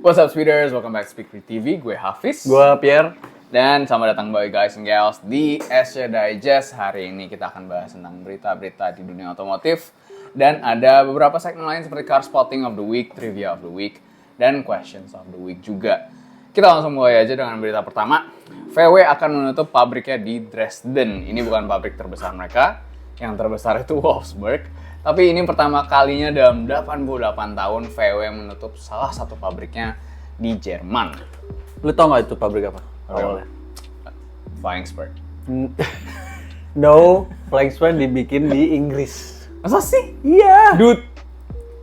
What's up speeders, welcome back to Speak Free TV, gue Hafiz. Gue Pierre. Dan selamat datang bagi guys and gals di Asia Digest. Hari ini kita akan bahas tentang berita-berita di dunia otomotif. Dan ada beberapa segmen lain seperti Car Spotting of the Week, Trivia of the Week, dan Questions of the Week juga. Kita langsung mulai aja dengan berita pertama. VW akan menutup pabriknya di Dresden. Ini bukan pabrik terbesar mereka, yang terbesar itu Wolfsburg. Tapi ini pertama kalinya dalam 88 tahun VW menutup salah satu pabriknya di Jerman. Lu tau gak itu pabrik apa? Awalnya Flying Spur. No, Flying Spur dibikin di Inggris. Masa sih? Iya. Dude.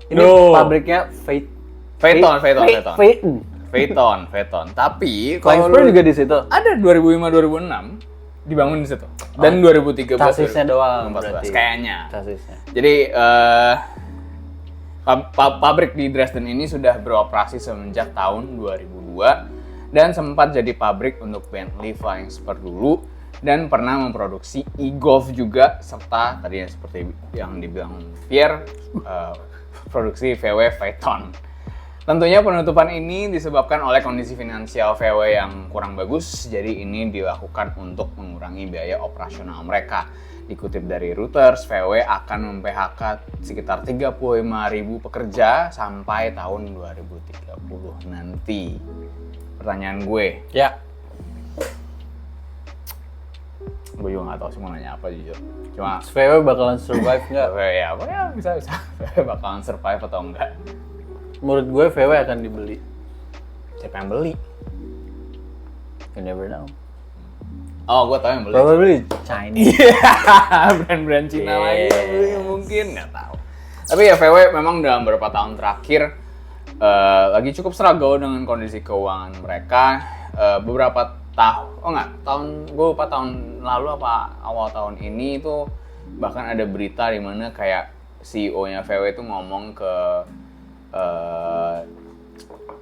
Ini No. pabriknya Phaeton. Tapi Flying Spur juga di situ. ada 2005-2006 dibangun di situ. Dan 2013 Chassisnya doang 2014 berarti. kayaknya. Chassisnya. Jadi pabrik di Dresden ini sudah beroperasi semenjak tahun 2002 dan sempat jadi pabrik untuk Bentley Flying Spur dulu dan pernah memproduksi e-Golf juga serta tadi seperti yang dibilang Pierre produksi VW Phaeton. Tentunya penutupan ini disebabkan oleh kondisi finansial VW yang kurang bagus, jadi ini dilakukan untuk mengurangi biaya operasional mereka. Dikutip dari Reuters, VW akan mem-PHK sekitar 35.000 pekerja sampai tahun 2030 nanti. Pertanyaan gue, Ya. gue juga nggak tahu sih mau nanya apa jujur. Cuma VW bakalan survive nggak? VW ya, bisa VW bakalan survive atau enggak? Menurut gue VW akan dibeli. Siapa yang beli? You never know. Oh, gue tahu yang beli. Probably Chinese. Brand-brand Cina lagi Yes. yang beli mungkin, nggak tahu. Tapi ya VW memang dalam beberapa tahun terakhir lagi cukup struggle dengan kondisi keuangan mereka. Beberapa gue lupa tahun lalu apa awal tahun ini itu bahkan ada berita di mana kayak CEO-nya VW itu ngomong ke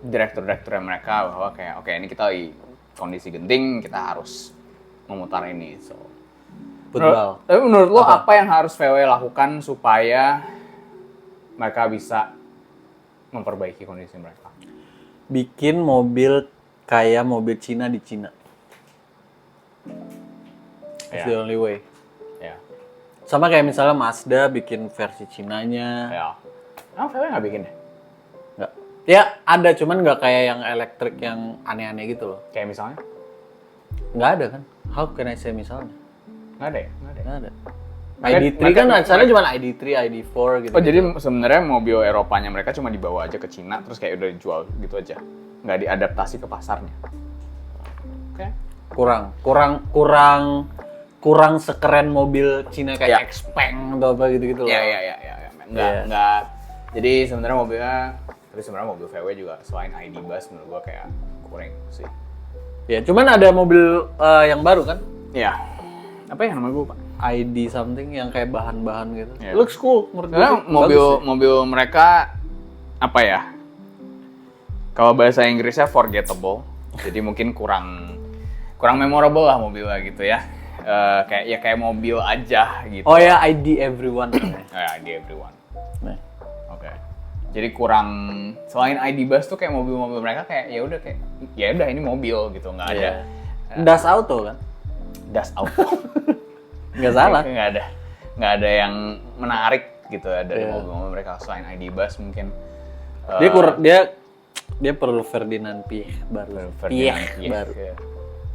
direktur-direkturnya mereka bahwa kayak oke, ini kita lagi kondisi genting, kita harus memutar ini. Football. Tapi menurut lo apa yang harus VW lakukan supaya mereka bisa memperbaiki kondisi mereka? Bikin mobil kayak mobil Cina di Cina. It's the only way. Ya. Sama kayak misalnya Mazda bikin versi Cinanya. Ya. Emang VW nggak bikin ya? Nggak. Ya ada, cuman nggak kayak yang elektrik yang aneh-aneh gitu loh. Kayak misalnya? Nggak ada kan? How can I say misalnya? Nggak ada ya? Nggak ada. Nggak ada. Mereka- ID3 kan mereka- asalnya cuma ID3, ID4 gitu. Oh, jadi sebenarnya mobil Eropanya mereka cuma dibawa aja ke Cina terus kayak udah dijual gitu aja. Nggak diadaptasi ke pasarnya. Oke. kurang sekeren mobil Cina kayak Ya. Xpeng atau apa gitu-gitu loh. Ya. Nggak. Jadi sebenarnya mobil VW juga selain ID Buzz menurut gua kayak kurang sih. Ya, cuman ada mobil yang baru kan? Iya. Apa ya namanya gua, Pak? ID something yang kayak bahan-bahan gitu. Ya. Looks cool menurut gue. Karena sih. Bagus sih. mobil mereka apa ya? Kalau bahasa Inggrisnya forgettable. Jadi mungkin kurang memorable lah mobilnya gitu ya. Kayak mobil aja gitu. Oh ya, ID everyone. Ya, di everyone. Nah. Oke. Jadi kurang selain ID Buzz tuh kayak mobil-mobil mereka kayak ya udah ini mobil gitu, nggak ada Das Auto kan? das auto. Nggak salah. Nggak ada yang menarik gitu ya dari Iya. mobil-mobil mereka selain ID Buzz mungkin. Dia perlu Ferdinand Piech baru. Ferdinand Piech, baru. ya.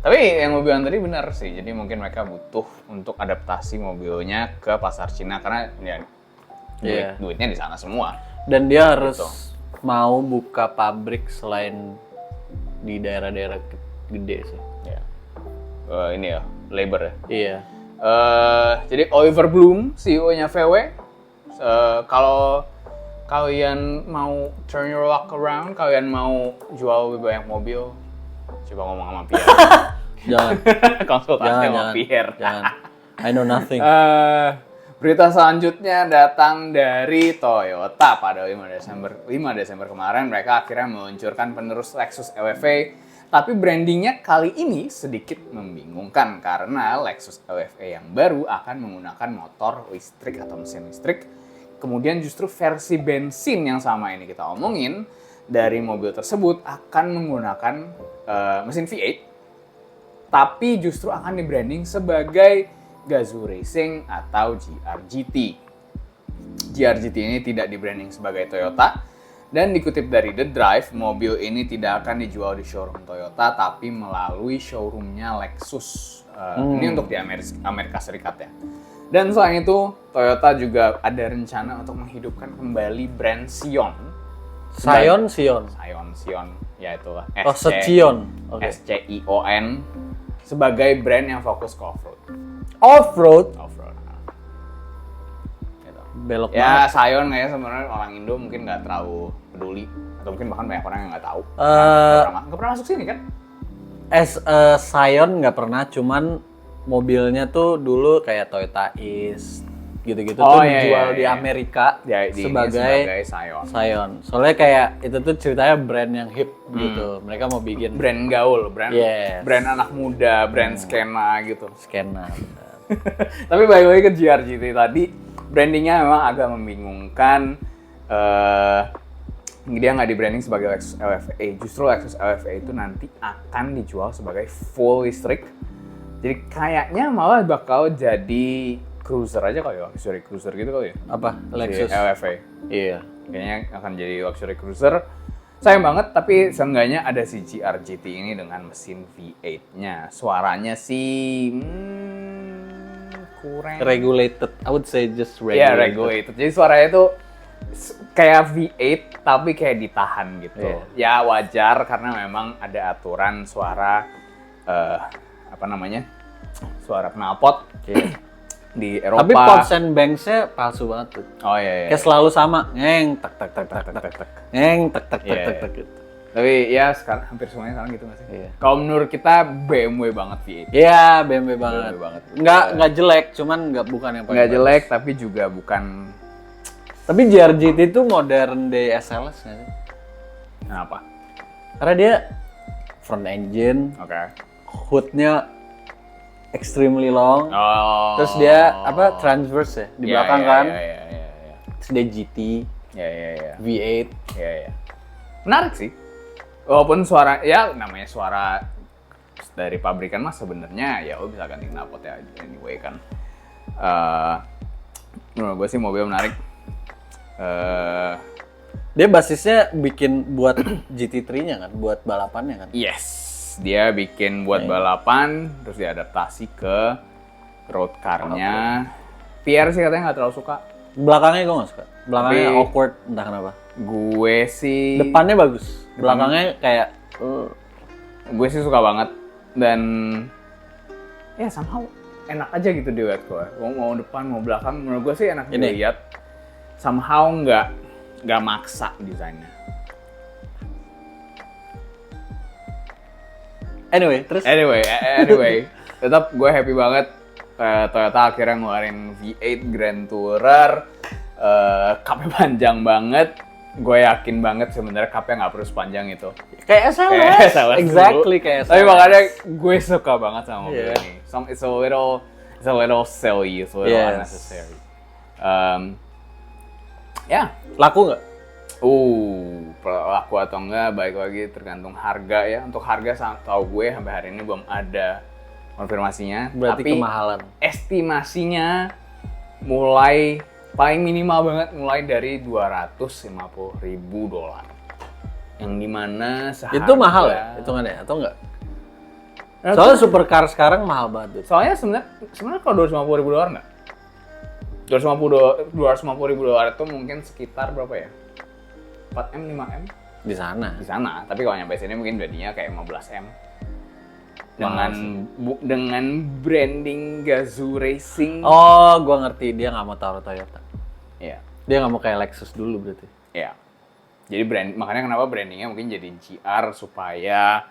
Tapi yang mobil yang tadi benar sih. Jadi mungkin mereka butuh untuk adaptasi mobilnya ke pasar Cina karena ya Iya. duitnya di sana semua. Dan dia harus Gitu. mau buka pabrik selain di daerah-daerah gede sih. Ya. Ini ya, labor ya. Iya. Jadi Oliver Bloom, CEO-nya VW, kalau kalian mau turn your luck around, kalian mau jual lebih banyak mobil, coba ngomong sama Pierre. Jangan. Konsultasi sama Pierre. Jangan. I know nothing. Berita selanjutnya datang dari Toyota pada 5 Desember kemarin. Mereka akhirnya meluncurkan penerus Lexus LFA. Tapi brandingnya kali ini sedikit membingungkan karena Lexus LFA yang baru akan menggunakan motor listrik atau mesin listrik. Kemudian justru versi bensin yang sama ini kita omongin dari mobil tersebut akan menggunakan mesin V8, tapi justru akan di-branding sebagai Gazoo Racing atau GRGT. GRGT ini tidak di-branding sebagai Toyota, dan dikutip dari The Drive, mobil ini tidak akan dijual di showroom Toyota, tapi melalui showroomnya Lexus. Ini untuk di Amerika Serikat ya. Dan selain itu, Toyota juga ada rencana untuk menghidupkan kembali brand Scion. Scion. Scion, ya itulah. Oh, Scion. Oke. SCION sebagai brand yang fokus ke off-road. Off-road. Gitu. Belok Ya, banget. Scion kayaknya sebenarnya orang Indo mungkin nggak terlalu peduli, atau mungkin bahkan banyak orang yang nggak tahu. Nggak pernah masuk sini kan? Scion nggak pernah, cuman mobilnya tuh dulu kayak Toyota Ace gitu-gitu tuh dijual di Amerika sebagai Scion. Soalnya kayak itu tuh ceritanya brand yang hip gitu. Mereka mau bikin Brand gaul, brand Yes. brand anak muda, brand skena gitu. skena. Bener. Tapi balik lagi ke GRGT tadi, brandingnya memang agak membingungkan. Dia nggak di-branding sebagai Lexus LFA. Justru Lexus LFA itu nanti akan dijual sebagai full listrik. Jadi kayaknya malah bakal jadi cruiser aja kali ya, luxury cruiser gitu kali ya. Apa? Si Lexus. LFA. Iya. Kayaknya akan jadi luxury cruiser. Sayang banget, tapi seenggaknya ada si GRGT ini dengan mesin V8-nya. Suaranya sih kurang. Regulated. I would say just Iya, regulated. regulated. Jadi suaranya itu kayak V8 tapi kayak ditahan gitu. Ya wajar karena memang ada aturan suara suara knalpot di Eropa. Tapi pots and banks-nya palsu banget tuh. Oh iya. Kayak selalu sama. Ngeng tak tak tak tak tak tak. Ngeng tak tak tak Iya, tak iya. tak gitu. Tapi ya sekarang hampir semuanya sekarang gitu nggak sih? Iya. Kalau menurut kita BMW banget V8. Iya, BMW banget. BMW banget. Nggak jelek, cuman bukan yang paling Nggak bagus. jelek tapi juga bukan. Tapi GRGT itu modern day SLS nggak sih? Kenapa? Karena dia front engine, Oke. hoodnya extremely long, Oh. terus dia transverse ya di belakang kan, Iya. terus dia GT, Iya. V8. Iya. Menarik sih. Walaupun suara, ya namanya suara dari pabrikan mas sebenarnya ya lo bisa ganti knalpot ya anyway kan. Menurut gue sih mobil menarik. Dia basisnya bikin buat GT3-nya kan, buat balapannya kan. Yes, dia bikin buat balapan, terus diadaptasi ke road car-nya. Pierre sih katanya nggak terlalu suka. Belakangnya gue nggak suka. Belakangnya Tapi- awkward, entah kenapa. Gue sih, Depannya bagus, belakangnya kayak gue sih suka banget dan ya somehow enak aja gitu dilihat gue. Mau depan mau belakang, menurut gue sih enak Ini. dilihat. Somehow nggak maksa desainnya. anyway, terus Anyway, tetap gue happy banget Toyota akhirnya ngeluarin V8 Grand Tourer. Cupnya panjang banget. Gue yakin banget sebenarnya cupnya nggak perlu sepanjang itu. kayak SLS, Kayak SLS exactly dulu. kayak SLS. Tapi makanya gue suka banget sama mobil Iya. ini. It's a little silly, it's a little Yes. unnecessary. Ya, Laku nggak? laku atau enggak, baik lagi tergantung harga ya. Untuk harga tahu gue sampai hari ini belum ada konfirmasinya. Berarti tapi kemahalan. estimasinya mulai paling minimal banget mulai dari $250.000. Yang dimana seharga Itu mahal ya hitungannya atau enggak? Soalnya supercar sekarang mahal banget. Dude. Soalnya sebenarnya kalau $250.000 enggak? $250.000 itu mungkin sekitar berapa ya? 4M, 5M Di sana. di sana. Tapi kalau nyampe sini mungkin jadinya kayak 15M. Mahal Dengan branding Gazoo Racing. Oh, gua ngerti, dia nggak mau taruh Toyota. Iya. Dia nggak mau kayak Lexus dulu berarti. Iya. Jadi makanya kenapa brandingnya mungkin jadi GR supaya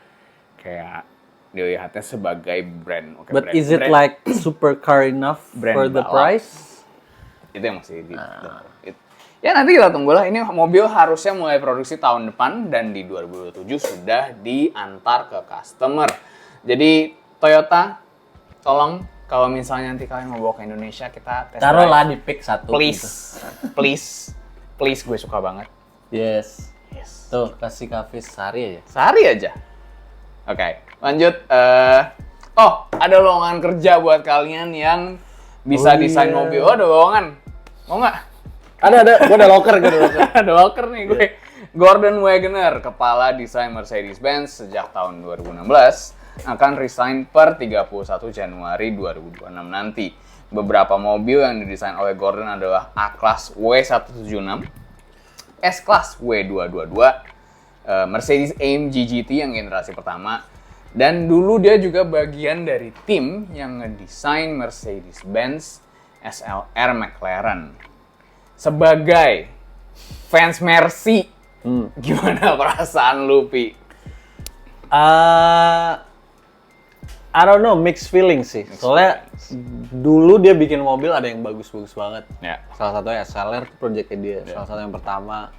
kayak dilihatnya sebagai brand. Oke, But brand- is it brand- like supercar enough brand for the balap. price? Itu yang masih ya nanti kita tunggulah. Ini mobil harusnya mulai produksi tahun depan dan di 2027 sudah diantar ke customer. Jadi Toyota, tolong kalau misalnya nanti kalian mau bawa ke Indonesia, kita tes Taruhlah drive. di pick satu. Please, gitu. please, gue suka banget. Yes. Yes. Tuh, kasih Kavis sehari aja. Sehari aja. Oke, lanjut. Ada lowongan kerja buat kalian yang bisa desain mobil. Oh, ada lowongan. Mau nggak? Ada. Gue ada locker. Ada locker nih gue. Gordon Wagoner, kepala desain Mercedes-Benz sejak tahun 2016, akan resign per 31 Januari 2026 nanti. Beberapa mobil yang didesain oleh Gordon adalah A-Class W176, S-Class W222, Mercedes AMG GT yang generasi pertama, dan dulu dia juga bagian dari tim yang ngedesain Mercedes-Benz SLR McLaren. Sebagai fans Mercy, gimana perasaan lu, Pi? I don't know, mixed feelings sih. Soalnya dulu dia bikin mobil ada yang bagus-bagus banget. Ya. Salah satunya SLR itu projectnya dia. Salah satu yang pertama.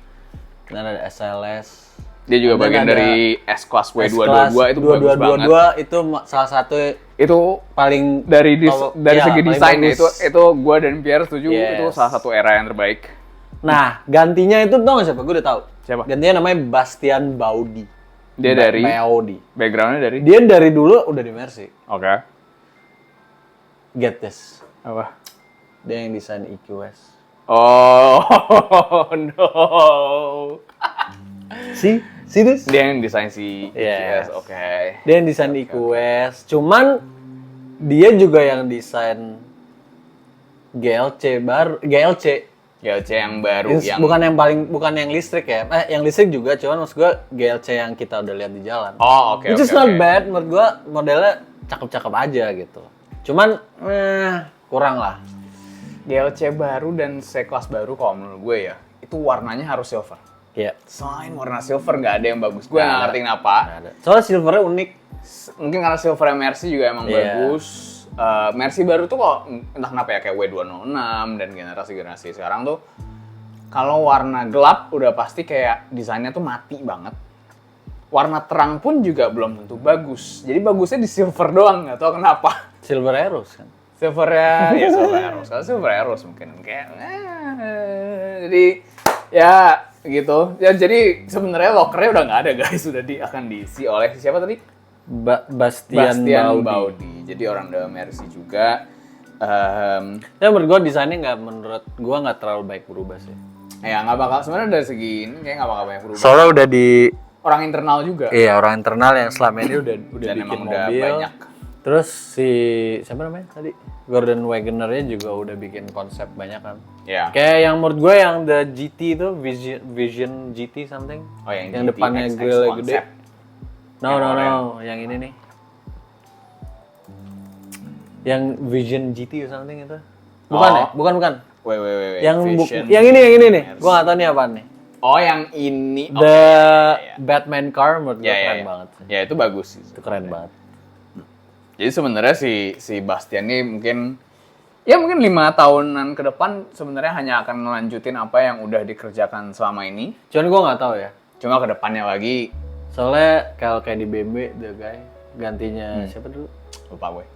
Dan ada SLS. Dia juga bagian dari S-Class W222 itu bagus banget. Itu salah satu itu paling dari segi desain itu gua dan Pierre setuju itu salah satu era yang terbaik. Nah, gantinya itu tau gak siapa? Gue udah tahu. Siapa? Gantinya namanya Bastian Baudi. Dia dari Baudi. Backgroundnya dari? Dia dari dulu udah di Mercy. Oke. Get this. Apa? Dia yang desain EQS. Oh no. See this? Dia yang desain si Yes. Oke. Dia yang desain EQS. Cuman dia juga yang desain GLC baru, GLC yang baru yang bukan yang listrik ya. Yang listrik juga, cuman maksud gua GLC yang kita udah lihat di jalan. Oh, oke. Which is not bad, menurut gua modelnya cakep-cakep aja gitu. Cuman kurang lah. GLC baru dan C-Class baru kalau menurut gue ya, itu warnanya harus silver. Iya. Selain warna silver nggak ada yang bagus. Gue nggak ngerti kenapa. Soalnya silvernya unik. Mungkin karena silver Mercy juga emang bagus. Mercy baru tuh kok entah kenapa ya kayak W206 dan generasi-generasi sekarang tuh kalau warna gelap udah pasti kayak desainnya tuh mati banget. Warna terang pun juga belum tentu bagus. Jadi bagusnya di silver doang, nggak tahu kenapa. Silver Arrows kan. Silvernya ya Silver Arrows. Kalau Silver Arrows mungkin kayak jadi ya gitu. Ya jadi sebenarnya lockernya udah nggak ada guys, sudah akan diisi oleh siapa tadi? Bastian Baudi. Jadi orang dalam Mercy juga. Ya menurut gue desainnya nggak terlalu baik berubah sih. Ya nggak bakal sebenarnya dari segi ini kayak nggak bakal banyak berubah. Soalnya udah di orang internal juga. Iya orang internal yang selama ini udah dan bikin mobil. Udah banyak. Terus si siapa namanya tadi? Gordon Wagoner-nya juga udah bikin konsep banyak kan. Iya. Kayak yang menurut gue yang the GT itu Vision GT something. Oh yang GT, depannya grill gede. No, yang ini nih. Yang Vision GT or something itu. Bukan ya? Bukan. Wait. Yang ini nih. Gua nggak tahu nih apaan nih. Oh, yang ini. The Batman car menurut gue keren banget. Ya, itu bagus sih. Itu keren banget. Jadi sebenarnya si Bastian ini mungkin 5 tahunan ke depan sebenarnya hanya akan melanjutin apa yang udah dikerjakan selama ini. Cuman gue nggak tahu ya. Cuma ke depannya lagi. Soalnya kalau kayak di BMW, the guy gantinya siapa dulu? Lupa gue.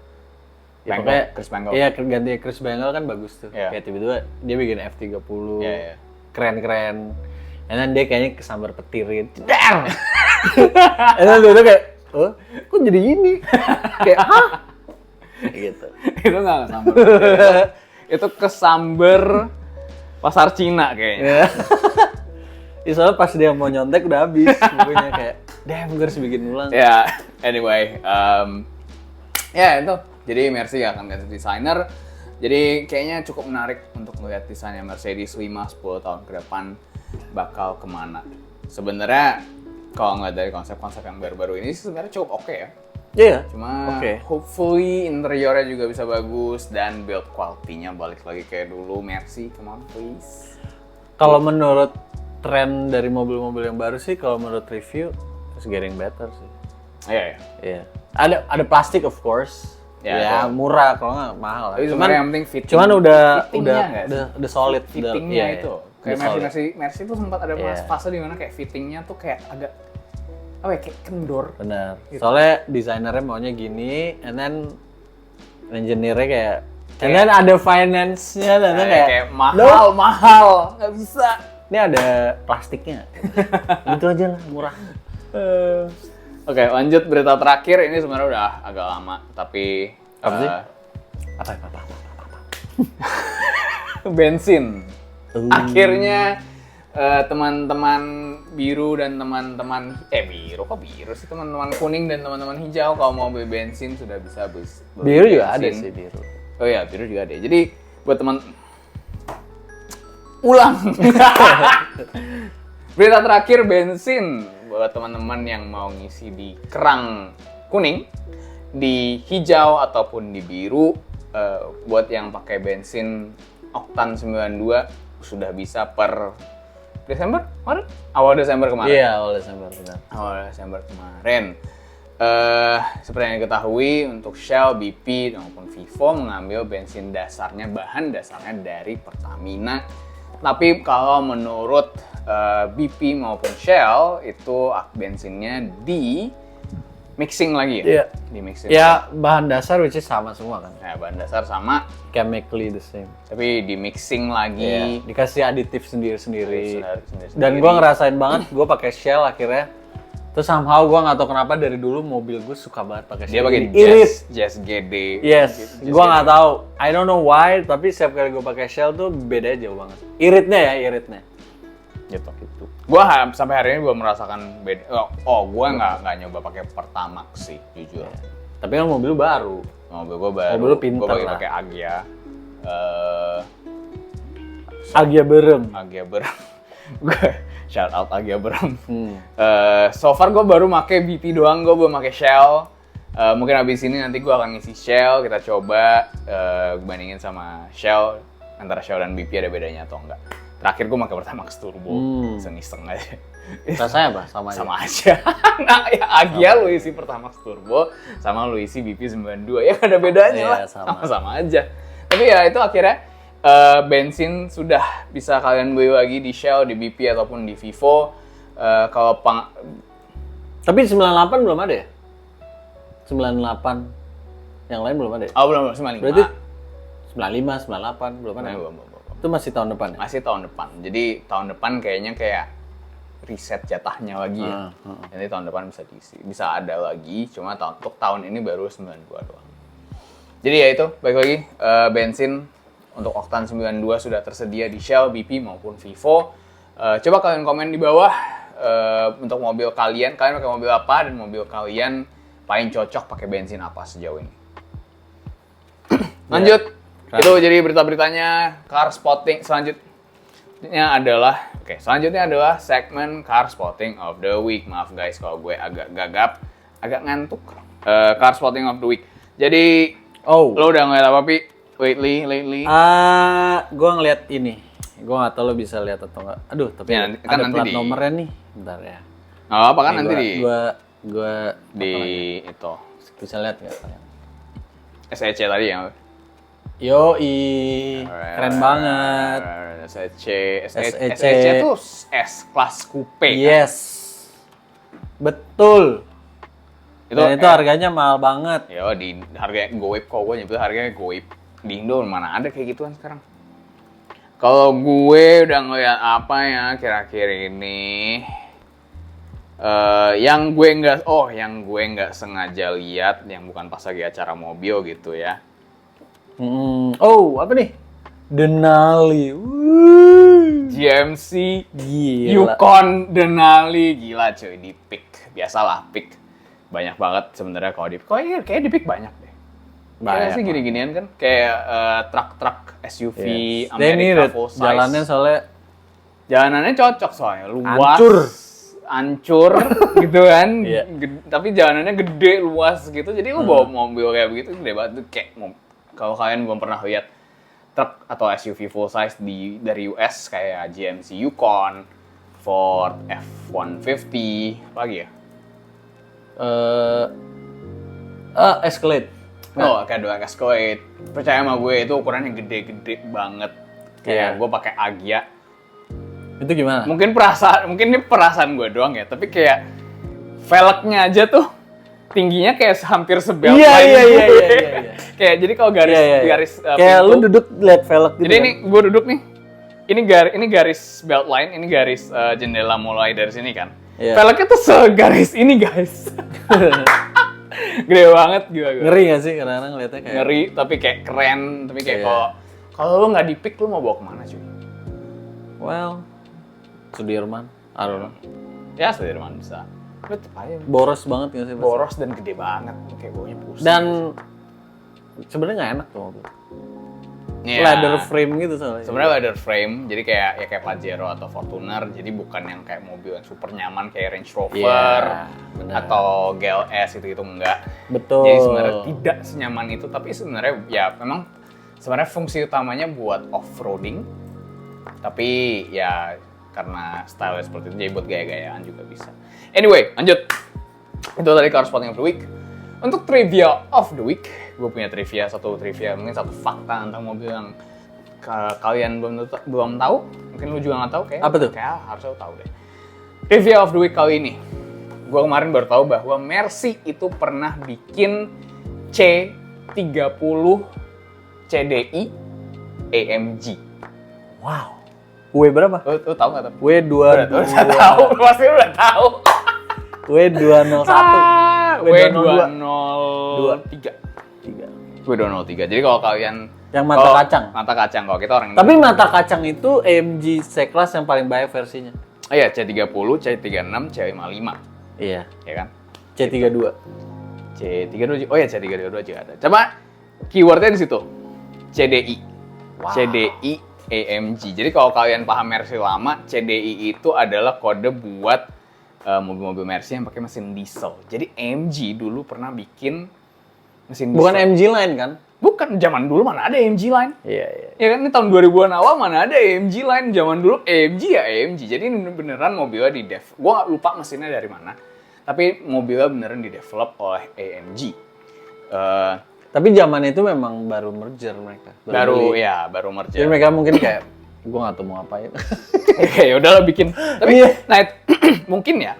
Ya, pokoknya Chris Bangle. Iya, ganti Chris Bangle kan bagus tuh. Yeah. Kayak tiba-tiba dia bikin F30. Yeah. Keren-keren. Dan dia kayaknya kesambar petirin. Dar! Dan dia kayak, oh, kok jadi gini? Kayak, hah? Gitu. Itu nggak kesambar. Itu kesambar pasar Cina kayaknya. Ya, soalnya pas dia mau nyontek udah habis. Pokoknya kayak, damn gue harus bikin ulang. Ya, anyway. Ya itu. Jadi Mercy akan ganti desainer. Jadi kayaknya cukup menarik untuk melihat desainnya Mercedes 5-10 tahun ke depan bakal kemana. Sebenarnya kalau nggak dari konsep-konsep yang baru-baru ini sih sebenarnya cukup oke ya. Iya. Cuma hopefully interiornya juga bisa bagus dan build quality-nya balik lagi kayak dulu. Mercy, come on please. Kalau menurut tren dari mobil-mobil yang baru sih, kalau menurut review, it's getting better sih. Iya. Ada plastik of course. Ya murah, kalau nggak mahal. Tapi cuman yang penting fitting. Cuman udah solid. Fittingnya itu. Kayak Mercy itu sempat ada fase di mana kayak fittingnya tuh kayak agak kayak kendor. Benar. Gitu. Soalnya desainernya maunya gini, and then engineer-nya kayak and then ada finance-nya dan kayak mahal, nggak bisa. ini ada plastiknya. Gitu aja lah, murah. Oke, lanjut berita terakhir. Ini sebenarnya udah agak lama, tapi Apa sih? Apa? Bensin. Akhirnya teman-teman biru dan teman-teman biru kok biru sih, teman-teman kuning dan teman-teman hijau kalau mau beli bensin sudah bisa beli Biru juga bensin. ada sih biru. Oh iya, biru juga ada. Jadi buat teman ulang. Berita terakhir bensin buat teman-teman yang mau ngisi di kerang kuning, di hijau ataupun di biru. Buat yang pakai bensin oktan 92 sudah bisa per Desember kemarin? Awal Desember kemarin. Iya, awal Desember benar. Awal Desember kemarin. Seperti yang diketahui untuk Shell, BP maupun Vivo mengambil bensin dasarnya, bahan dasarnya dari Pertamina. Tapi kalau menurut BP maupun Shell itu bensinnya di mixing lagi ya? Iya. Di mixing. Ya, bahan dasar which is sama semua kan. Ya, bahan dasar sama, Chemically the same. tapi di mixing lagi. Iya, dikasih aditif sendiri-sendiri. Sendiri-sendiri. Dan gue ngerasain banget, gue pakai Shell akhirnya. Terus somehow gue nggak tahu kenapa dari dulu mobil gue suka banget pakai Shell. Dia pakai irit. Jazz GD. Yes, gue nggak tahu. I don't know why, tapi setiap kali gue pakai Shell tuh beda jauh banget. Iritnya. Gitu. Gua sampai hari ini belum merasakan beda. Gua nggak nyoba pakai Pertamax sih, jujur. Tapi kan mobil baru. Mobil gua baru. Mobil lu pinter Gua lah. pakai Agya. Agya berem. Agya Berem. Gua shout out Agya Berem. So far gua baru pakai BP doang, gua belum pakai Shell. Mungkin abis ini nanti gua akan ngisi Shell, kita coba bandingin sama Shell, antara Shell dan BP ada bedanya atau enggak. Terakhir gue pakai Pertamax Turbo, iseng-iseng aja. Rasanya apa? Sama aja. Nah, ya Agya lu isi Pertamax Turbo, sama lu isi BP 92. Ya ada bedanya lah, sama aja. Tapi ya itu akhirnya bensin sudah bisa kalian beli lagi di Shell, di BP, ataupun di Vivo. Tapi 98 belum ada ya? 98 yang lain belum ada ya? Oh belum, 95. Berarti 95, 98 belum ada? Belum. Itu masih tahun depan ya? Masih tahun depan. Jadi tahun depan kayaknya kayak riset jatahnya lagi ya. Nanti tahun depan bisa diisi. Bisa ada lagi, cuma untuk tahun ini baru 92 doang. Jadi ya itu, balik lagi, bensin untuk oktan 92 sudah tersedia di Shell, BP maupun Vivo. Coba kalian komen di bawah untuk mobil kalian pakai mobil apa, dan mobil kalian paling cocok pakai bensin apa sejauh ini. Lanjut. Itu jadi berita-beritanya Car Spotting. Selanjutnya adalah segmen Car Spotting of the Week. Maaf guys kalau gue agak gagap, agak ngantuk. Car Spotting of the Week. Jadi, lo udah ngeliat apa, Pi? Lately? Gue ngeliat ini. Gue nggak tahu lo bisa lihat atau nggak. Aduh, tapi ya, ada plat nomornya nih. Bentar ya. Apa kan nanti Gue di itu. Bisa lihat nggak kalian? SEC tadi ya? Yoi, keren banget. SEC tuh S-Class Coupe. Yes, betul. Dan itu harganya mahal banget. Yo, di harga goib kok, gue nyebut harganya goib. Di Indo mana ada kayak gituan sekarang. Kalau gue udah ngeliat apa ya kira-kira ini, yang gue nggak sengaja lihat, yang bukan pas lagi acara mobil gitu ya. Apa nih? Denali. GMC Gila. Yukon Denali, gila cuy, di pick. Biasalah pick. Banyak banget sebenarnya kalau di pick. Kayak di pick banyak deh. Banyak sih gini-ginian kan, kayak truk-truk SUV Amerika full size. Jalanannya cocok soalnya, luas. Hancur gitu kan. Tapi jalanannya gede, luas gitu. Jadi lu bawa mobil kayak begitu gede banget, kayak kalau kalian belum pernah lihat truk atau SUV full size dari US kayak GMC Yukon, Ford F-150, apa lagi ya? Escalade. Kayak Escalade. Percaya sama gue itu ukurannya gede-gede banget. Kayak gue pakai Agya. Itu gimana? Mungkin ini perasaan gue doang ya, tapi kayak velgnya aja tuh tingginya kayak hampir sebel. Iya. Kayak jadi kalau garis kayak lu duduk lihat velg gitu. Jadi ini gue duduk nih. ini garis belt line, ini garis jendela mulai dari sini kan. Yeah. Velgnya tuh segaris ini guys. Gede banget gila. Ngeri gak sih kadang-kadang ngeliatnya kayak ngeri tapi kayak keren, tapi kayak kalau lu nggak di-pick lu mau bawa kemana cuy? Well, Sudirman, I don't know. Ya Sudirman bisa. Tetep aja. Boros banget gak sih? Boros dan gede banget, kayak baunya pusing. Dan sebenarnya nggak enak tuh mobil. Yeah. Leather frame gitu soalnya. Sebenarnya leather frame, jadi kayak Pajero atau Fortuner, jadi bukan yang kayak mobil yang super nyaman kayak Range Rover atau GLS itu enggak. Betul. Jadi sebenarnya tidak senyaman itu, tapi sebenarnya ya memang sebenarnya fungsi utamanya buat off-roading. Tapi ya karena style seperti itu jadi buat gaya-gayaan juga bisa. Anyway, lanjut. Itu tadi car spotting of the week. Untuk trivia of the week, gue punya satu trivia, mungkin satu fakta tentang mobil yang kalian belum tahu, mungkin lu juga nggak tahu kayak. Apa tuh? Kayak harusnya lu tahu deh. Trivia of the week kali ini, gue kemarin baru tahu bahwa Mercy itu pernah bikin C30 CDI AMG. Wow. W berapa? Lu tahu nggak? W2. Udah tahu, pasti udah tahu. W201. W203. W203. Jadi kalau kalian yang mata kacang. Mata kacang kalau kita orang Tapi mata kacang itu AMG C-Class yang paling banyak versinya. Oh iya, C30, C36, C55. Iya. Ya kan? C32. C32. Oh iya, C32 juga ada. Coba keywordnya di situ. CDI. Wow. CDI AMG. Jadi kalau kalian paham Mercy lama, CDI itu adalah kode buat mobil-mobil Mercy yang pakai mesin diesel. Jadi AMG dulu pernah bikin mesin diesel. Bukan AMG Line kan? Bukan, zaman dulu mana ada AMG Line. Iya. Ya kan, ini tahun 2000-an awal mana ada AMG Line. Zaman dulu AMG ya AMG. Jadi ini beneran mobilnya gue gak lupa mesinnya dari mana. Tapi mobilnya beneran di-develop oleh AMG. Tapi zaman itu memang baru merger mereka. Baru merger. Jadi mereka mungkin kayak, gue gak tahu mau ngapain. Ya udahlah bikin. Tapi mungkin ya.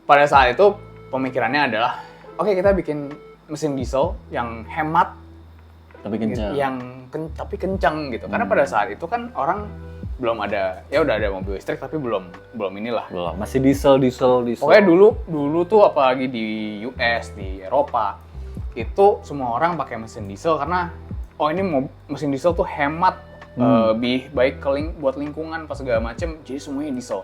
Pada saat itu pemikirannya adalah, oke, kita bikin mesin diesel yang hemat, tapi kencang. Tapi kencang gitu. Karena pada saat itu kan orang belum ada, ya udah ada mobil listrik tapi belum inilah. Belum, masih diesel. Pokoknya dulu tuh apalagi di US, di Eropa, itu semua orang pakai mesin diesel karena ini mesin diesel tuh hemat, lebih baik buat lingkungan pas segala macem, jadi semuanya diesel.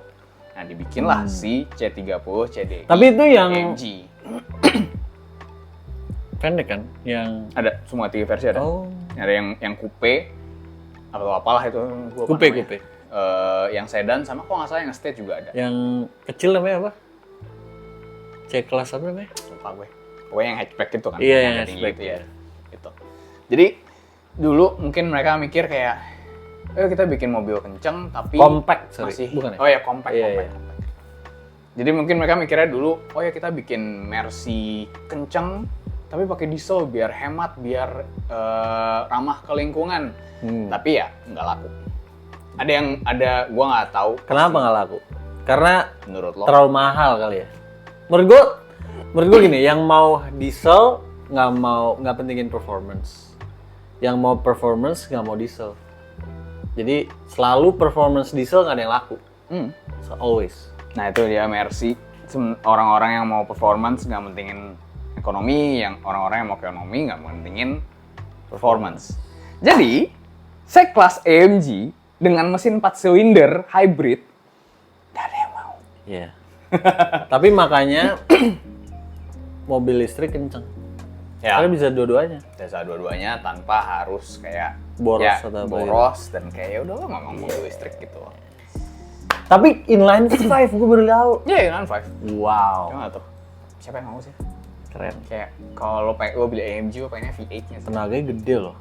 Nah dibikinlah si C30 CDI. Tapi itu yang AMG. pendek kan? Yang ada semua 3 versi ada. Oh. Ada yang coupe atau apalah itu. Coupe. Yang sedan sama kok nggak salah yang stage juga ada. Yang kecil namanya apa? C-Class apa namanya? Lupa gue. Pokoknya yang hatchback itu kan. Iya, yang hatchback gitu ya. Gitu. Jadi dulu mungkin mereka mikir kayak, kita bikin mobil kenceng tapi compact, masih. Bukan ya? Oh ya, compact. Iya. Jadi mungkin mereka mikirnya dulu, kita bikin Mercy kenceng tapi pakai diesel biar hemat, biar ramah ke lingkungan. Tapi ya nggak laku. Gua nggak tahu. Kenapa nggak laku? Karena menurut lo terlalu mahal kali ya. Menurut gue gini, yang mau diesel nggak pentingin performance. Yang mau performance nggak mau diesel. Jadi selalu performance diesel nggak ada yang laku. So, always. Nah itu dia Mercy. Orang-orang yang mau performance nggak pentingin ekonomi, yang orang-orang yang mau ekonomi nggak mentingin performance. Jadi, C-Class AMG dengan mesin 4 silinder hybrid, nggak ada yang mau. Iya. Tapi makanya mobil listrik kenceng. Ya. Karena bisa dua-duanya. Bisa dua-duanya tanpa harus kayak boros dan kayak udah ngomong mobil listrik gitu. Tapi inline 5 gue baru tahu. Iya, inline 5. Wow. Gimana tuh? Siapa yang mau sih? Keren. Kayak kalau lo beli AMG, lo pengennya V8-nya sih. Tenaganya gede loh.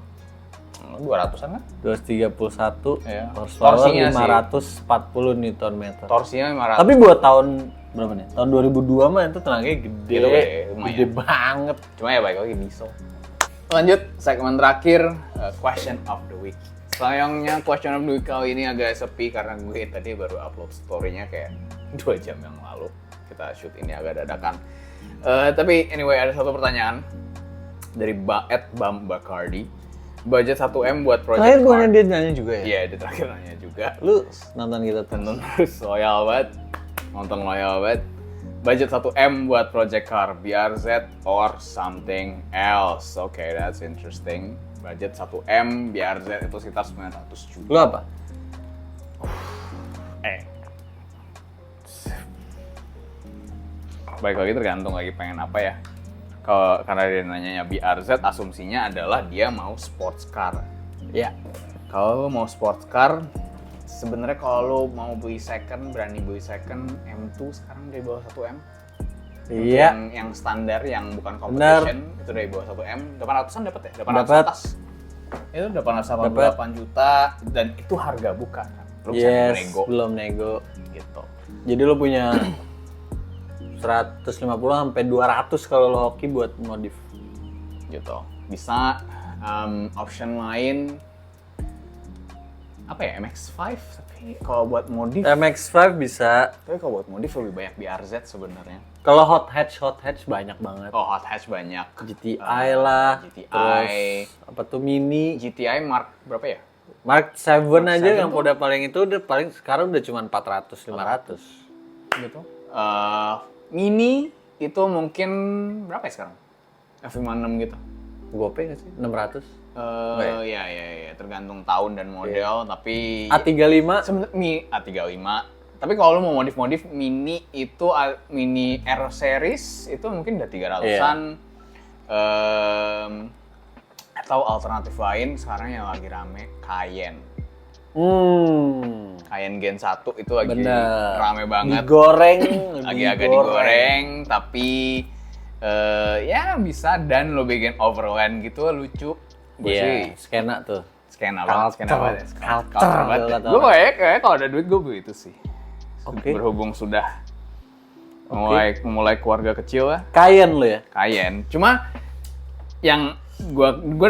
200-an kan? 231, ya. Horsepower 540 Nm. Torsinya 500. Tapi buat tahun berapa nih? Tahun 2002 mah itu tenaganya gede. Gede banget. Cuma ya baik lagi diesel. Lanjut, segmen terakhir, question of the week. Sayangnya question of the week kali ini agak sepi karena gue tadi baru upload story-nya kayak 2 jam yang lalu. Kita shoot ini agak dadakan. Tapi anyway, ada satu pertanyaan dari Bam Bacardi. Budget 1M buat project Terakhir gue car. dia nanya juga ya? Iya, dia terakhir nanya juga. Lu nonton kita Nonton terus, loyal banget. Nonton loyal banget. Budget 1M buat project car, BRZ or something else. Okay, that's interesting. Budget 1M, BRZ itu sekitar 900 juta. Lu apa? Baik lagi tergantung lagi pengen apa ya. Kalau karena dia nanyanya BRZ, asumsinya adalah dia mau sports car. Ya. Kalau mau sports car, sebenarnya kalau lo mau beli second, berani beli second, M2 sekarang dari bawah 1M. Iya. Yang standar, yang bukan competition, itu dari bawah 1M. 800-an dapat ya? 800 Dapat. atas. Itu 888 juta, dan itu harga buka. Lo bisa nego. Belum nego. Gitu. Jadi lo punya 150 sampai 200 kalau lo hoki buat modif. Gitu. Bisa option lain apa ya, MX-5, tapi kalau buat modif MX-5 bisa. tapi kalau buat modif lebih banyak BRZ sebenarnya. Kalau hot hatch banyak banget. Oh, hot hatch banyak. GTI lah. GTI. Terus apa tuh Mini. GTI Mark berapa ya? Mark 7 aja 7 yang udah paling itu udah paling sekarang udah cuma 400-500. Gitu. Mini itu mungkin berapa ya sekarang? F56 gitu. Gope nggak sih? 600? Ya, tergantung tahun dan model, tapi A35? sebenarnya A35. Tapi kalau lu mau modif-modif Mini itu Mini R series itu mungkin udah 300-an. Atau alternatif lain sekarang yang lagi rame Cayenne. Cayenne Gen 1 itu lagi rame banget. Digoreng. Lagi agak digoreng, tapi ya bisa dan lo bikin overland gitu lucu. Iya, skena tuh. Skena banget, skena banget. Culture banget. Gue kayak kalau ada duit gue beli itu sih. Oke. Berhubung sudah mulai keluarga kecil lah. Cayenne lo ya? Cayenne. Cuma yang gue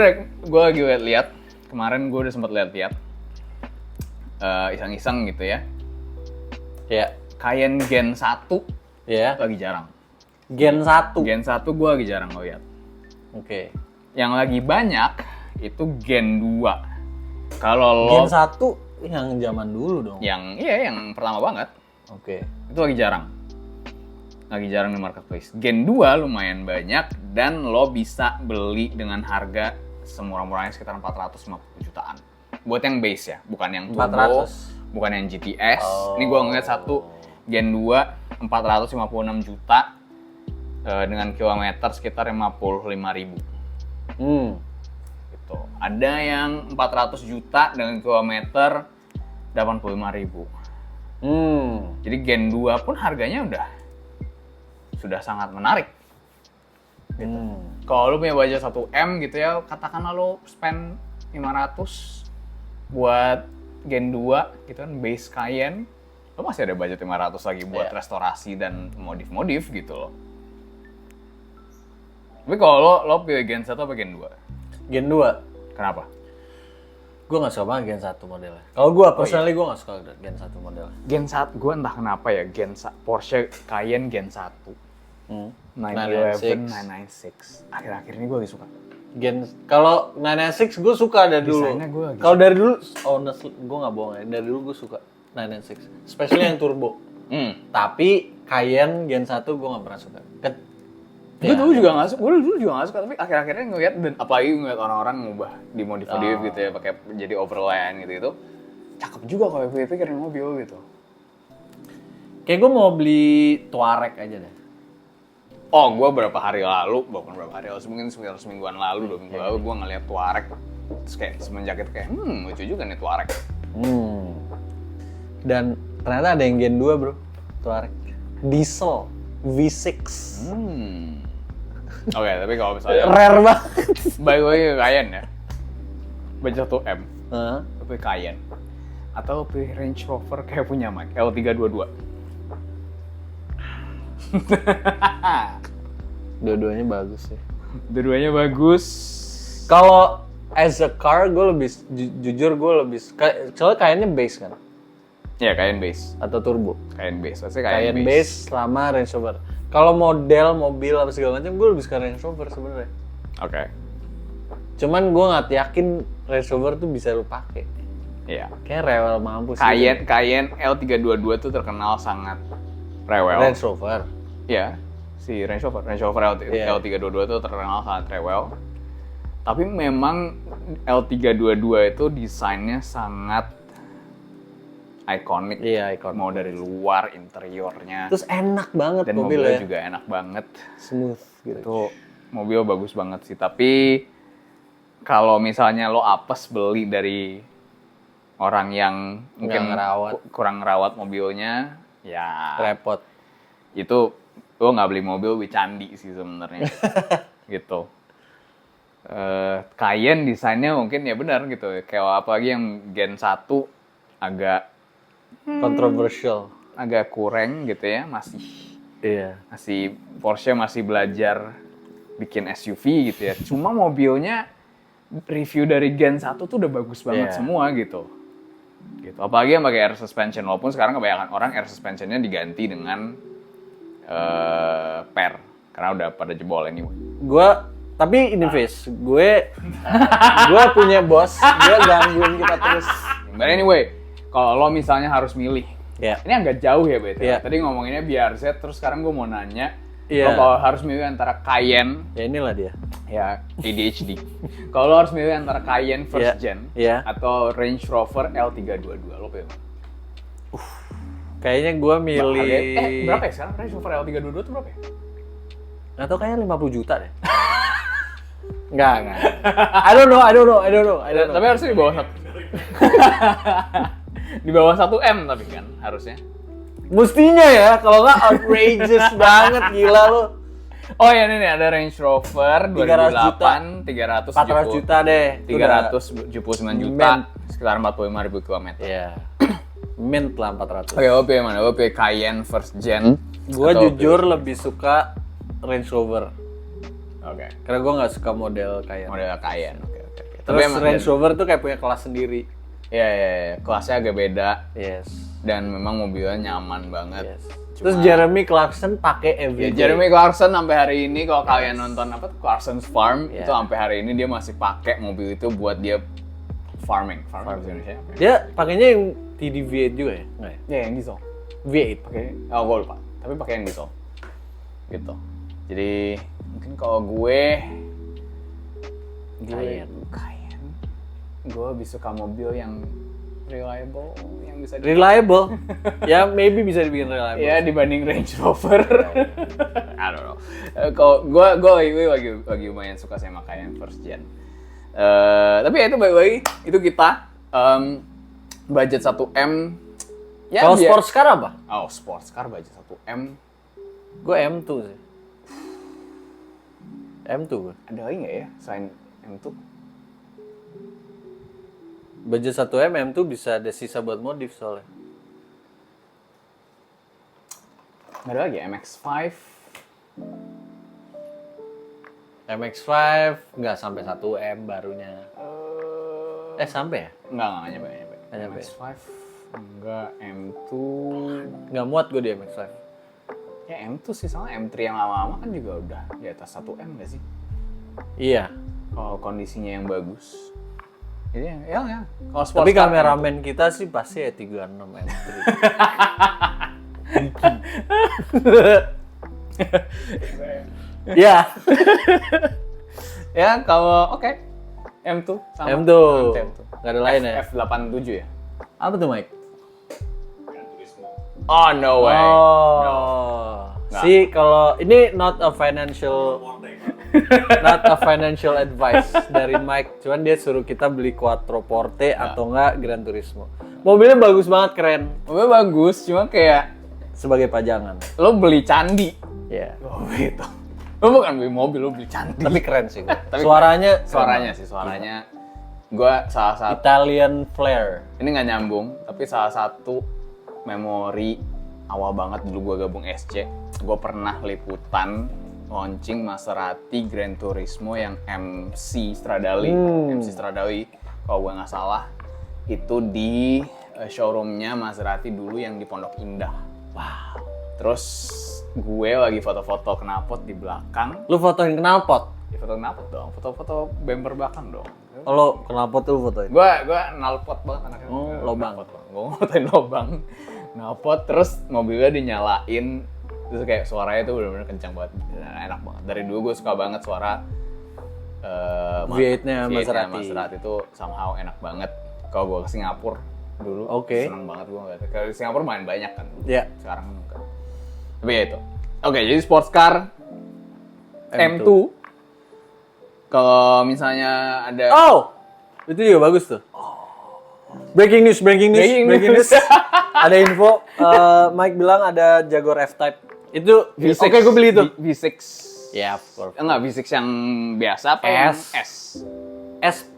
lagi lihat kemarin, gue udah sempat lihat iseng-iseng gitu ya. Iya. Cayenne Gen 1 Iya. lagi jarang. Gen 1. Gen 1 gue lagi jarang lihat. Oke. Yang lagi banyak itu Gen 2. Kalau lo Gen 1 yang zaman dulu dong. yang pertama banget. Oke. Itu lagi jarang. Lagi jarang di marketplace. Gen 2 lumayan banyak dan lo bisa beli dengan harga semurah-murahnya sekitar 450 jutaan. Buat yang base ya, bukan yang turbo, 400. bukan yang GTS. Ini gue ngeliat satu Gen 2 456 juta dengan kilometer sekitar 55.000. Gitu. Ada yang 400 juta dengan kilometer 85.000. Jadi Gen 2 pun harganya sudah sangat menarik. Gitu. Kalau lu punya budget 1M gitu ya, katakanlah lu spend 500 buat Gen 2 gitu kan, base Cayenne, lu masih ada budget 500 lagi buat restorasi dan modif-modif gitu loh. Tapi kalau lo pilih Gen 1 apa Gen 2? Gen 2. Kenapa? Gue gak suka banget Gen 1 modelnya. Kalau gue, personally gue gak suka Gen 1 modelnya. Gen 1, gue entah kenapa ya, Porsche Cayenne Gen 1. 911, 996. Akhir-akhir ini gue lagi suka. Kalau 996 gue suka dari dulu. Desainnya gue lagi Kalau dari dulu, honestly, gue gak bohong ya. Dari dulu gue suka 996. Especially yang turbo. Tapi Cayenne Gen 1 gue gak pernah suka. Gue dulu juga nggak suka, tapi akhir-akhirnya ngeliat, dan apalagi ngeliat orang-orang ngubah di modif-modif gitu ya, pakai jadi overland gitu, cakep juga kalau pikirin mobil gitu. Kayak gue mau beli Touareg aja deh. Oh, gue mungkin sekitar semingguan lalu, 2 minggu lalu, gue ngeliat Touareg, terus kayak semenjak itu kayak, lucu juga nih Touareg. Dan ternyata ada yang Gen 2 bro, Touareg. Diesel, V6. Oke, tapi kalau misalnya rare banget. balik lagi ke Cayenne ya, budget 1M, lo pilih Cayenne atau pilih Range Rover kayak punya Mike, L322. Dua-duanya bagus sih. Dua-duanya bagus. Kalau as a car, gue lebih jujur gue lebih soalnya kayaknya base kan? Ya, Cayenne base Atau turbo? Cayenne base, pasti Cayenne base sama Range Rover. Kalau model, mobil, apa segala macam, gue lebih suka Range Rover sebenarnya. Oke. Cuman gue nggak yakin Range Rover tuh bisa lu pakai. Iya. Kayak rewel mampus. Cayenne L322 tuh terkenal sangat rewel. Range Rover. Iya, si Range Rover L322 tuh terkenal sangat rewel. Tapi memang L322 itu desainnya sangat ikonik. Iya, ikonik. Mau dari luar, interiornya. Terus enak banget dan mobilnya juga enak banget. Smooth gitu. Itu mobil bagus banget sih. Tapi kalau misalnya lo apes beli dari orang yang mungkin kurang ngerawat mobilnya, ya repot. Itu lo nggak beli mobil, beli candi sih sebenarnya. Gitu. Cayenne desainnya mungkin ya benar gitu. Kayak apalagi yang Gen 1 agak kontroversial, agak kurang gitu ya, masih. Iya. Masih Porsche masih belajar bikin SUV gitu ya. Cuma mobilnya review dari Gen 1 tuh udah bagus banget semua gitu. Gitu. Apalagi yang pakai air suspension, walaupun sekarang kebanyakan orang air suspensionnya diganti dengan PER karena udah pada jebol anyway. Tapi ini Fis, gue punya bos, dia gangguin kita terus. But anyway, kalau lo misalnya harus milih, ini agak jauh ya BT. Tadi ngomonginnya BRZ, terus sekarang gue mau nanya, lo kalau harus milih antara Cayenne, ya inilah dia, ya ADHD. Kalau lo harus milih antara Cayenne first gen atau Range Rover L322, lo pilih mana? Kayaknya gue milih. Berapa ya sekarang Range Rover L322 tuh berapa ya? Nggak tau, kayaknya 50 juta deh. Enggak. I don't know. Tapi harusnya di bawah di bawah 1 M tapi kan harusnya. Mestinya ya, kalau nggak outrageous banget, gila lu. Oh ya nih ada Range Rover 2008 400 juta deh. 379 juta, sekitar 45.000 km. Iya. Mint lah 400. Oke, lo pilih mana? Lo pilih Cayenne first gen? Gue jujur lebih suka Range Rover. Oke. Karena gue nggak suka model Cayenne. Oke. Terus Range Rover tuh kayak punya kelas sendiri. Iya. Kelasnya agak beda. Yes. Dan memang mobilnya nyaman banget. Yes. Terus Jeremy Clarkson pakai everyday. Jeremy Clarkson sampai hari ini kalau kalian nonton Clarkson's Farm itu sampai hari ini dia masih pakai mobil itu buat dia farming. Indonesia. Dia pakainya yang TD V8 juga ya? Nggak ya? Ya yang diesel. V8 pakai. Oh gue lupa. Tapi pakai yang diesel. Gitu. Jadi mungkin kalau gue Cayenne. Gue lebih suka mobil yang reliable, yang bisa reliable. Ya maybe bisa dibikin reliable. Ya dibanding Range Rover. I don't know. Kalau gue lagi lumayan suka sama Cayenne first gen. Tapi ya itu balik-lagi itu kita budget 1M. Ya, kalau sports car apa? Oh, sports car budget 1M. Gue M2 sih. M2 gue. Ada lagi nggak ya selain M2? Budget 1M, M2 bisa ada sisa buat modif soalnya. Nggak ada lagi ya? MX-5? MX-5 nggak sampai 1M barunya. Sampai ya? Nggak nyampe. MX-5 enggak, M2 nggak muat gue di MX-5. Ya M2 sih, soalnya M3 yang lama-lama kan juga udah di atas 1M nggak sih? Iya. Kalau kondisinya yang bagus. Ya. Kalau tapi kameramen kita sih pasti ya 36 M3. Ya. Ya kalau oke. M2 sama. M2. Nggak ada lain ya? F87 ya? Apa tuh Mike? Oh no way. See, kalau ini not a financial advice dari Mike. Cuman dia suruh kita beli Quattroporte atau enggak Gran Turismo. Mobilnya bagus banget, keren. Mobilnya bagus, cuma kayak sebagai pajangan. Lo beli candi. Iya. Oh gitu. Lo bukan beli mobil, lo beli candi. Tapi keren sih. Tapi suaranya gue salah satu Italian flair. Ini nggak nyambung, tapi salah satu memori awal banget dulu gue gabung SC, gue pernah liputan launching Maserati Gran Turismo yang MC Stradale, kalau gue nggak salah, itu di showroomnya Maserati dulu yang di Pondok Indah. Wow. Terus gue lagi foto-foto knalpot di belakang. Lu fotoin knalpot? Ya, foto knalpot dong, foto-foto bumper belakang dong. Oh, lo knalpot tuh fotoin? Gue knalpot banget anaknya. Oh, lobang. Gue fotoin lobang, knalpot, terus mobilnya dinyalain, terus kayak suaranya tuh bener-bener kencang banget, enak banget. Dari dulu gue suka banget suara V8-nya Maserati itu somehow enak banget. Kalau gue ke Singapura dulu, seneng banget gue ngeliatnya. Ke Singapura main banyak kan, sekarang enggak. Tapi ya itu. Oke, jadi sports car M2. Kalau misalnya ada... Oh! Itu juga bagus tuh. Breaking news. Ada info, Mike bilang ada Jaguar F-Type. Itu V6. Oke, gue beli itu. V6. Ya, of course. Enggak, V6 yang biasa apa yang S?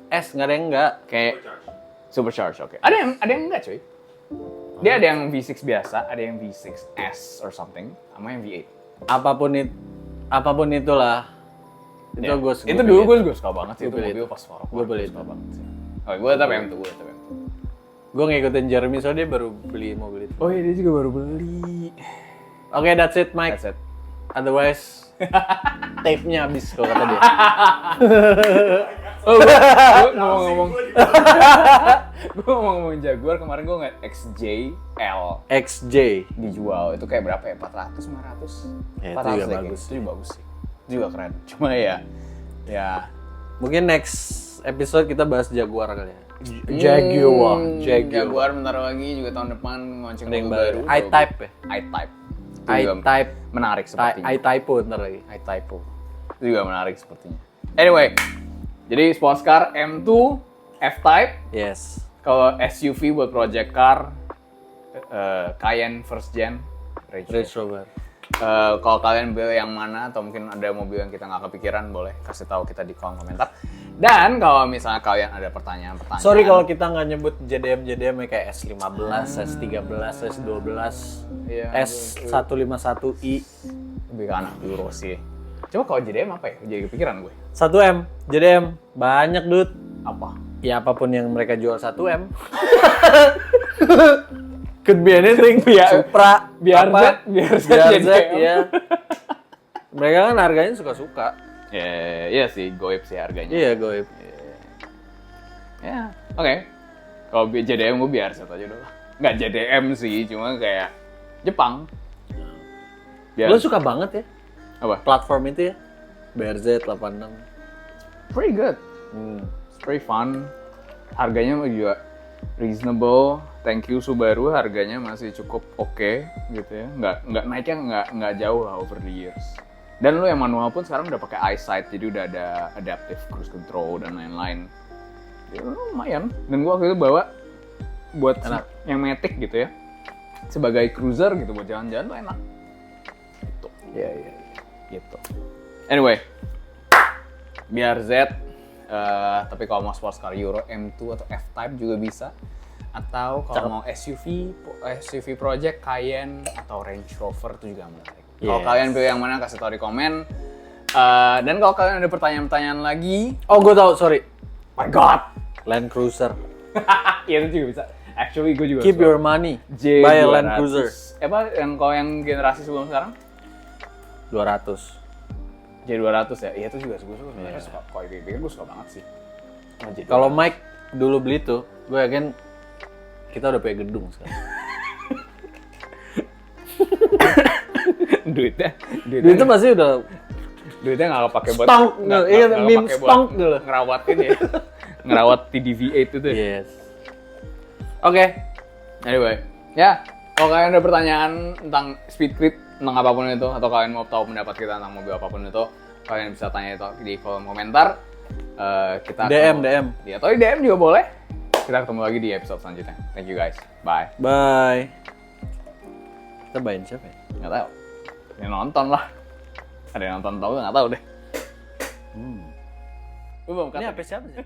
S, nggak ada yang enggak. Kayak supercharged, oke. Ada yang enggak, cuy. Dia ada yang V6 biasa, ada yang V6S or something, sama yang V8. Apapun itulah. Itu gue suka. Itu dulu gue juga suka banget sih, itu mobil pas Foro. Gue beli suka banget sih. Oh, gue tetap M2, Gue ngikutin Jeremy soalnya dia baru beli mobil itu. Oh iya, dia juga baru beli. Oke, that's it, Mike. That's it. Otherwise, tape-nya habis kalau kata dia. Oh, gue ngomong Jaguar, kemarin gue ngeliat XJ dijual. Itu kayak berapa ya? 400, 500? Ya, 400 itu juga bagus. Itu juga bagus sih. Itu juga keren. Cuma ya mungkin next episode kita bahas Jaguar kali ya. Jaguar bentar lagi juga tahun depan launching mobil baru. I-Type ya? I-Type. Menarik sepertinya. I-Typo bentar lagi. I-Typo. Itu juga menarik sepertinya. Anyway, jadi sports car M2 F-Type. Yes. Kalau SUV buat project car, Cayenne first gen, Range Rover. Kalau kalian pilih yang mana atau mungkin ada mobil yang kita nggak kepikiran, boleh kasih tahu kita di kolom komentar. Dan kalau misalnya kalian ada pertanyaan-pertanyaan, sorry kalau kita nggak nyebut JDM kayak S15, S13, S12, iya, S151i. Lebih ke anak Euro sih. Coba kalau JDM apa ya? Jadi kepikiran gue. 1M, JDM banyak dude. Apa? Ya apapun yang mereka jual 1M. Could be anything, Supra, biar Z ya. Mereka kan harganya suka-suka. Iya sih, goib sih harganya. Iya, goib. Ya, oke. Kalau JDM gue biar Z aja dulu. Nggak JDM sih, cuma kayak Jepang. Lo suka banget ya? Apa? Platform itu ya? BRZ 86. Pretty good. It's pretty fun. Harganya juga reasonable. Thank you Subaru, harganya masih cukup oke gitu ya. Nggak naiknya nggak jauh lah over the years. Dan lo yang manual pun sekarang udah pakai EyeSight, jadi udah ada adaptive cruise control dan lain-lain. Ya lumayan. Dan gua waktu itu bawa buat yang Matic gitu ya. Sebagai cruiser gitu buat jalan-jalan tuh enak. Gitu. Iya. Gitu. Anyway, biar Z. Tapi kalau mau sports car Euro M2 atau F-Type juga bisa. Atau kalau mau SUV project Cayenne atau Range Rover itu juga menarik. Kalau kalian pilih yang mana kasih tahu di komen. Dan kalau kalian ada pertanyaan-pertanyaan lagi, oh gue tahu, sorry. My God, Land Cruiser. Iya itu juga bisa. Actually gue juga. Keep your money. Buy a Land Cruiser. Apa yang kalau yang generasi sebelum sekarang? 200. J200 ya? Iya itu juga gue suka. Kalau gue suka banget sih. Kalau Mike dulu beli tuh, gue yakin kita udah punya gedung sekarang. duitnya pasti udah. Duitnya nggak kepake buat stonk. Iya, meme stonk dulu. Ngerawatin ya. Ngerawat TDV8 itu tuh. Yes. Oke. Anyway, ya. Kalau kalian ada pertanyaan tentang Speed Creep, tentang apapun itu, atau kalian mau tahu pendapat kita tentang mobil apapun itu, kalian bisa tanya itu di kolom komentar. Kita DM. Ya, atau di DM juga boleh. Kita ketemu lagi di episode selanjutnya. Thank you guys. Bye. Bye. Kita bayain siapa ya? Nggak tahu. Yang nonton lah. Ada yang nonton tahu nggak tahu deh. Ini apa siapa sih?